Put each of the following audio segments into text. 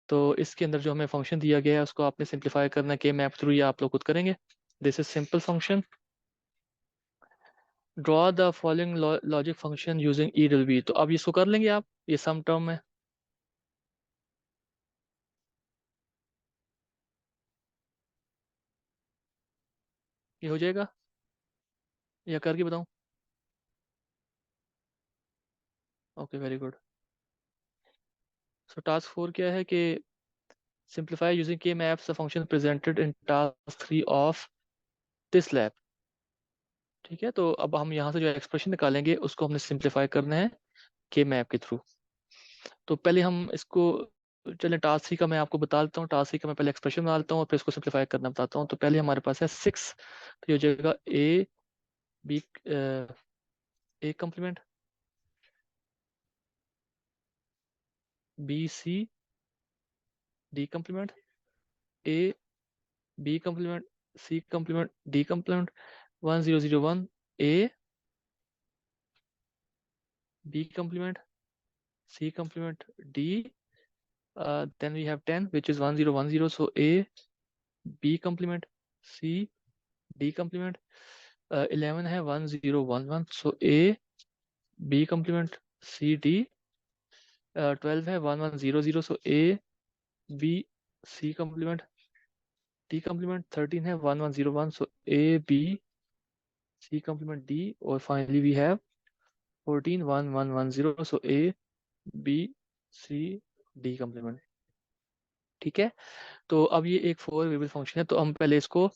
तो इसके अंदर जो हमें फंक्शन दिया गया है उसको आपने सिंप्लीफाई करना है के मैप थ्रू, या आप लोग खुद करेंगे। This is simple function. Draw the following logic function using E W B. तो अब इसको कर लेंगे आप, ये सम टर्म है, ये हो जाएगा या करके बताऊं? Okay, very good. सो टास्क 4 क्या है कि सिंप्लीफाई यूजिंग के maps the function presented in task 3 of this lab. ठीक है, तो अब हम यहाँ से जो एक्सप्रेशन निकालेंगे उसको हमने सिंप्लीफाई करना है के मैप के थ्रू। तो पहले हम इसको, चलें टास्क 3 का मैं आपको बता देता हूँ। टास्क 3 का मैं पहले एक्सप्रेशन बना लेता हूँ और फिर इसको सिंप्लीफाई करना बताता हूँ। तो पहले हमारे पास है 6, तो ये हो जाएगा A B, A complement, B C D complement, A B complement, C complement, D complement, 1001 A B complement, C complement, D, then we have 10 which is 1010, so a b complement, c d complement, 11 है 1011, so a b complement, c d, 12 है 1100, so a b c complement, d complement, 13 है 1101, so a b c complement, d, और finally we have 14 1110, so a b c d complement। ठीक है, तो अब ये एक फोर वेरिएबल फंक्शन है, तो हम पहले इसको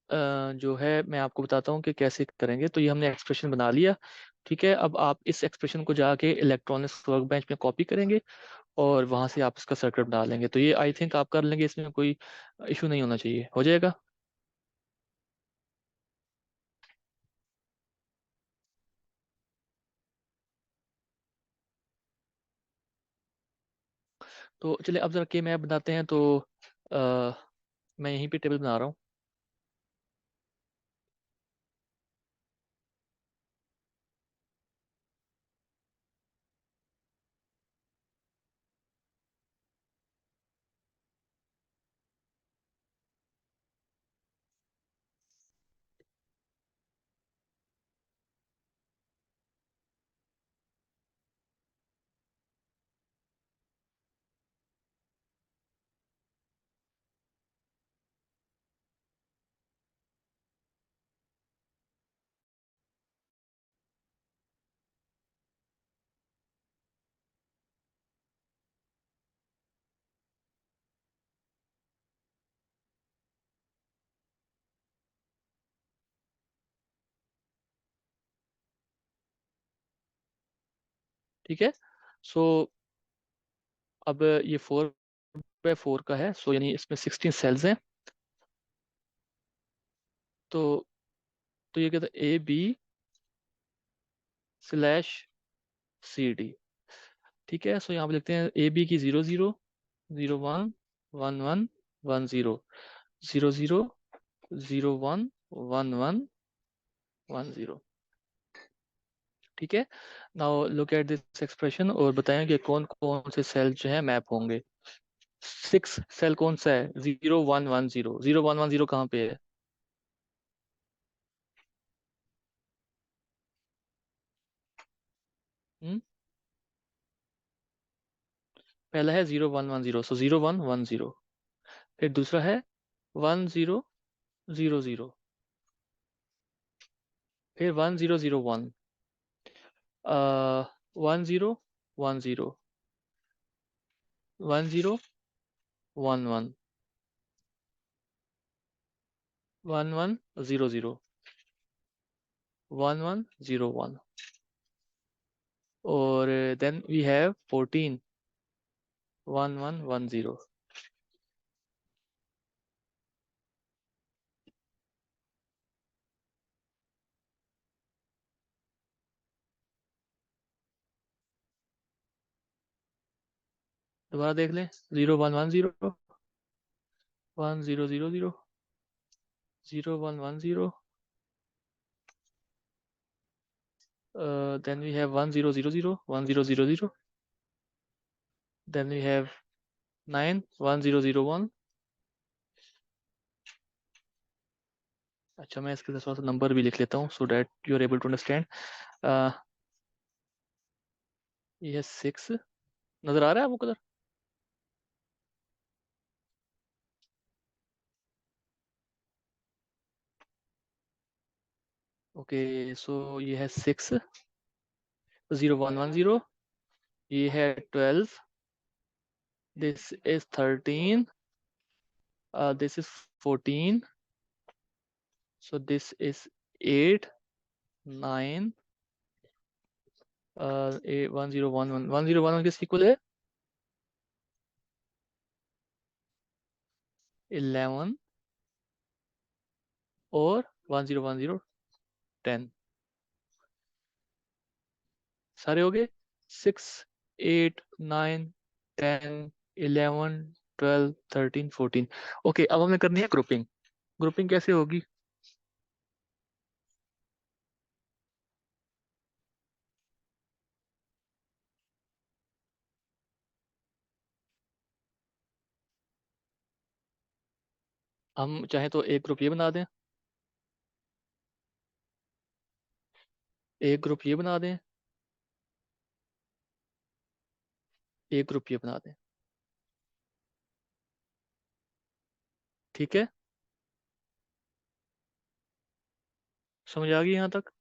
जो है मैं आपको बताता हूँ कि कैसे करेंगे। तो ये हमने एक्सप्रेशन बना लिया। ठीक है, अब आप इस एक्सप्रेशन को जाके इलेक्ट्रॉनिक्स वर्क बेंच में कॉपी करेंगे और वहां से आप इसका सर्किट बना लेंगे। तो ये आई थिंक आप कर लेंगे, इसमें कोई इशू नहीं होना चाहिए, हो जाएगा। तो चलिए अब जरा के मैप बनाते हैं। तो आ, मैं यहीं पे टेबल बना रहा हूँ। ठीक है, सो अब ये 4x4 का है, सो यानी इसमें 16 सेल्स हैं। तो ये कहता है A B slash C D. ठीक है, सो यहाँ पे लिखते हैं ए बी की 00 01 11 10 00 01 11 10। ठीक है, now look at this expression और बताएं कि कौन कौन से सेल जो है मैप होंगे। 6 सेल कौन सा है? 0110, 0110 कहाँ पे है? हम्म, पहला है 0110, सो 0110। फिर दूसरा है 1000, फिर 1001, 1010, 1011, 1100, 1101, और देन वी हैव 14, 1110। दोबारा देख लें, 0110, 1000, 0110, then we have 1000, 1000, Then we have 9 1 0 0 1. अच्छा, मैं इसके थोड़ा सा नंबर भी लिख लेता हूँ so that you are able to understand. ये 6 नजर आ रहा है आपको कलर? ओके, सो ये है 6 0 1 1 0, ये है 12, this is 13, this is 14, so this is 8 9 1 0 1 1 1 0 1 1 किस इक्वल है? 11 और 1 0 1 0 10 सारे हो गए। 6 8 9 10 11 12 13 14। ओके, अब हमें करनी है ग्रुपिंग। ग्रुपिंग कैसे होगी? हम चाहे तो एक ग्रुप ये बना दें, एक ग्रुप ये बना दें, एक ग्रुप ये बना दें। ठीक है, समझ आ गई यहाँ तक?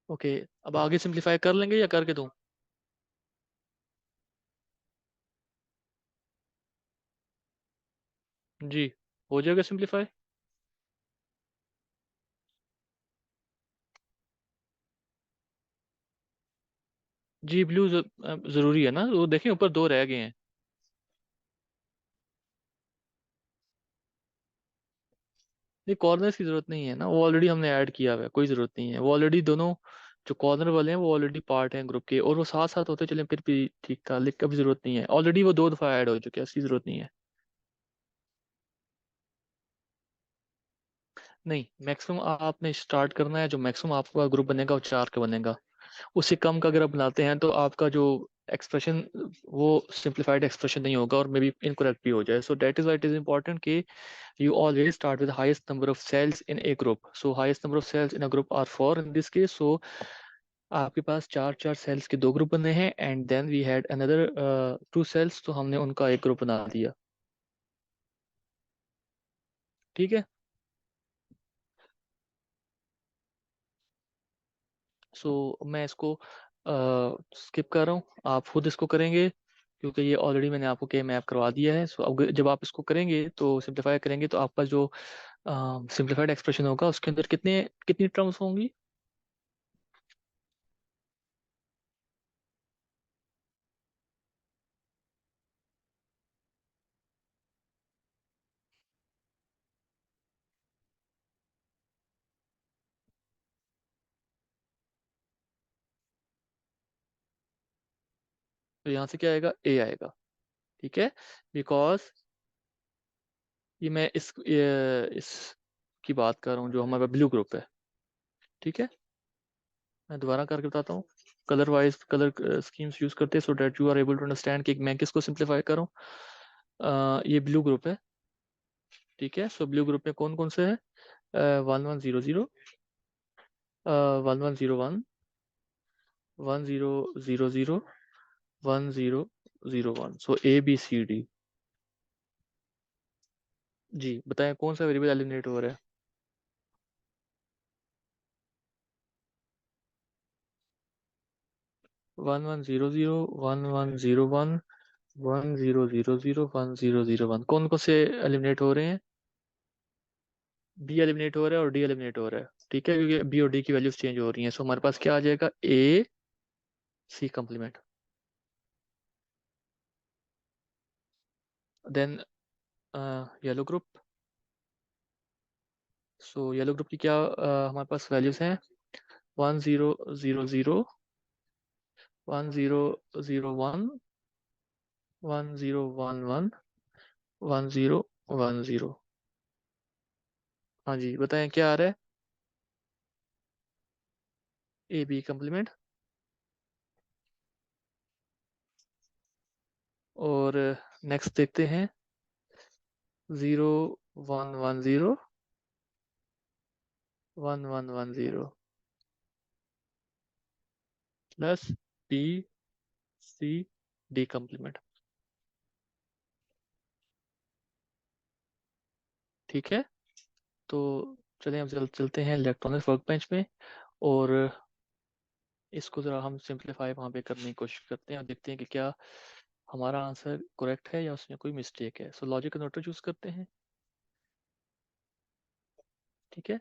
ओके, अब आगे सिंप्लीफाई कर लेंगे या करके दूं? जी, हो जाएगा सिंप्लीफाई। जी, ब्लू जरूरी है ना, वो देखें ऊपर दो रह गए हैं। नहीं, कॉर्नर्स की जरूरत नहीं है ना, वो ऑलरेडी हमने ऐड किया हुआ है, कोई जरूरत नहीं है। वो ऑलरेडी दोनों जो कॉर्नर वाले हैं वो ऑलरेडी पार्ट हैं ग्रुप के, और वो साथ साथ होते चले फिर भी ठीक था, लेकिन अभी जरूरत नहीं है, ऑलरेडी वो दो दफा ऐड हो चुके हैं, इसकी जरूरत नहीं है। नहीं, मैक्सिमम आपने स्टार्ट करना है, जो मैक्सिमम आपका ग्रुप बनेगा वो 4 का बनेगा। उससे कम का अगर आप बनाते हैं तो आपका जो एक्सप्रेशन, वो सिंप्लीफाइड एक्सप्रेशन नहीं होगा और मे बी इनकरेक्ट भी हो जाए। So that is why it is important कि you always start with the highest number of cells in a group. So highest number of cells in a group are 4 in this case. So आपके पास चार चार sales के दो group बने हैं, and then we had another 2 cells, तो हमने उनका एक ग्रुप बना दिया। ठीक है, सो मैं इसको स्किप कर रहा हूँ, आप खुद इसको करेंगे क्योंकि ये ऑलरेडी मैंने आपको के मैप करवा दिया है। सो अब जब आप इसको करेंगे तो सिंप्लीफाई करेंगे तो आपका जो सिंप्लीफाइड एक्सप्रेशन होगा उसके अंदर कितने कितनी टर्म्स होंगी? तो यहाँ से क्या आएगा? ए आएगा। ठीक है, बिकॉज ये मैं इस की बात कर रहा हूँ जो हमारा ब्लू ग्रुप है। ठीक है, मैं दोबारा करके बताता हूँ। Colour wise colour schemes use करते हैं so that you are able to understand कि मैं किसको सिंप्लीफाई करूँ। ये ब्लू ग्रुप है। ठीक है, सो ब्लू ग्रुप में कौन कौन से है? 1100, 1101, 1000, 1001। सो ABCD। जी बताएं कौन सा वेरिएबल एलिमिनेट हो रहा है? 1100, 1101, 1000, 1001। कौन कौन से एलिमिनेट हो रहे हैं? बी एलिमिनेट हो रहा है और डी एलिमिनेट हो रहा है। ठीक है, क्योंकि बी और डी की वैल्यूज चेंज हो रही हैं, सो हमारे पास क्या आ जाएगा? A C complement. Then yellow group. So yellow group की क्या हमारे पास वैल्यूज हैं, 1000, 1001, 1011, 1010। हाँ जी बताएं क्या आ रहा है, ए बी कम्प्लीमेंट। और नेक्स्ट देखते हैं, 0110, 1110 plus B C D complement. ठीक है, तो चलिए हम चलते हैं इलेक्ट्रॉनिक्स वर्क बेंच में, और इसको ज़रा हम सिंप्लीफाई वहाँ पे करने की कोशिश करते हैं और देखते हैं कि क्या हमारा आंसर करेक्ट है या उसमें कोई मिस्टेक है। सो लॉजिक कन्वर्टर चूज करते हैं। ठीक है,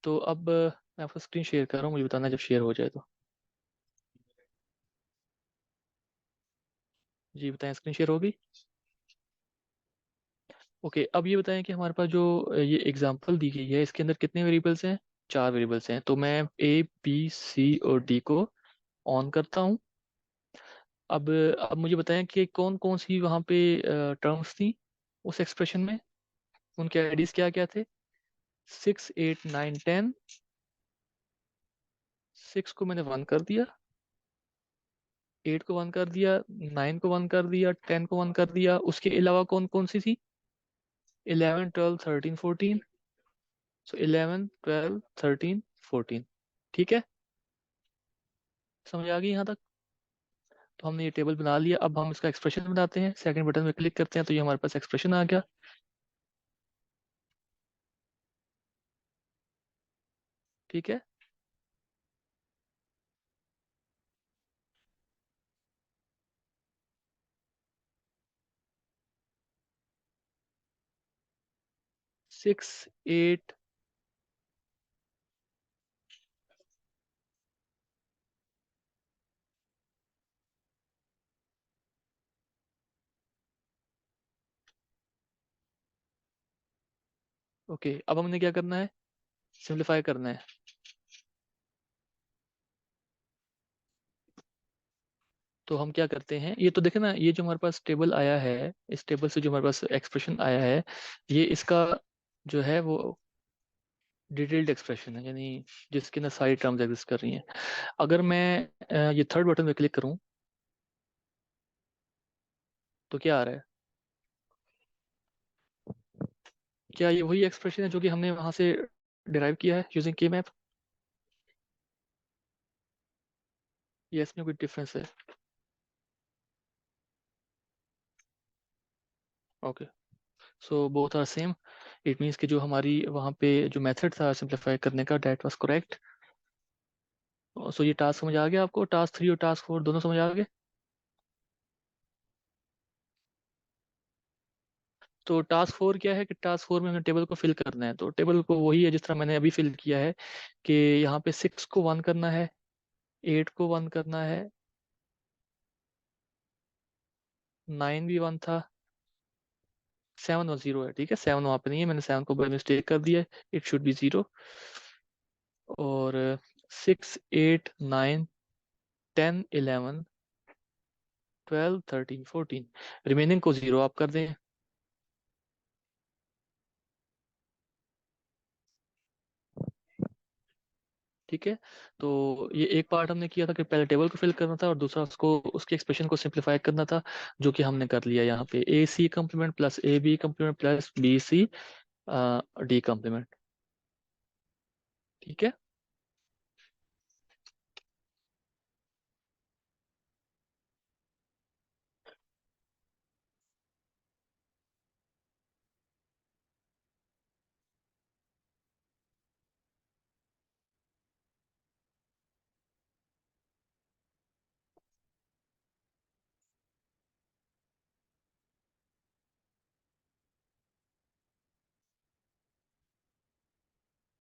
तो अब मैं आपको स्क्रीन शेयर कर रहा हूँ, मुझे बताना जब शेयर हो जाए तो। जी बताएं, स्क्रीन शेयर होगी? ओके, अब ये बताएं कि हमारे पास जो ये एग्जांपल दी गई है इसके अंदर कितने वेरिएबल्स हैं? 4 वेरिएबल्स हैं। तो मैं ए बी सी और डी को ऑन करता हूँ। अब मुझे बताएं कि कौन कौन सी वहाँ पे टर्म्स थी उस एक्सप्रेशन में, उनके आईडीज क्या क्या थे? 6 8 9 10। 6 को मैंने 1 कर दिया, 8 को 1 कर दिया, 9 को 1 कर दिया, 10 को 1 कर दिया। उसके अलावा कौन कौन सी थी? 11 12 13 14। सो 11 12 13 14। ठीक है, समझ आ गई यहाँ तक? तो हमने ये टेबल बना लिया। अब हम इसका एक्सप्रेशन बनाते हैं, सेकंड बटन में क्लिक करते हैं तो ये हमारे पास एक्सप्रेशन आ गया। ठीक है, 6 8। ओके, अब हमने क्या करना है, सिंप्लीफाई करना है। तो हम क्या करते हैं, ये तो देखे ना, ये जो हमारे पास टेबल आया है, इस टेबल से जो हमारे पास एक्सप्रेशन आया है, ये इसका जो है वो डिटेल्ड एक्सप्रेशन है, यानी जिसके अंदर सारी टर्म्स एग्जिस्ट कर रही हैं। अगर मैं ये थर्ड बटन पे क्लिक करूं तो क्या आ रहा है? क्या ये वही एक्सप्रेशन है जो कि हमने वहां से डिराइव किया है यूजिंग के मैप, या इसमें कोई डिफरेंस है? Okay, so both are same. It means कि जो हमारी वहाँ पे जो मेथड था सिंप्लीफाई करने का, दैट वाज करेक्ट। सो ये टास्क समझ आ गया आपको? टास्क 3 और टास्क 4 दोनों समझ आ गए? तो टास्क 4 क्या है कि टास्क 4 में हमें टेबल को फिल करना है। तो टेबल को वही है जिस तरह मैंने अभी फिल किया है, कि यहाँ पे 6 को 1 करना है, 8 को 1 करना है, 9 भी 1 था, 7 और 0 है। ठीक है, 7 वहाँ पे नहीं है, मैंने 7 को बाई मिस्टेक कर दिया है, इट शुड बी 0। और 6 8 9 10 11 12 13 14, रिमेनिंग को 0 आप कर दें। ठीक है, तो ये एक पार्ट हमने किया था कि पहले टेबल को फिल करना था, और दूसरा उसको उसके एक्सप्रेशन को सिंप्लीफाई करना था, जो कि हमने कर लिया यहाँ पे। A C complement plus A B complement plus B C D complement. ठीक है,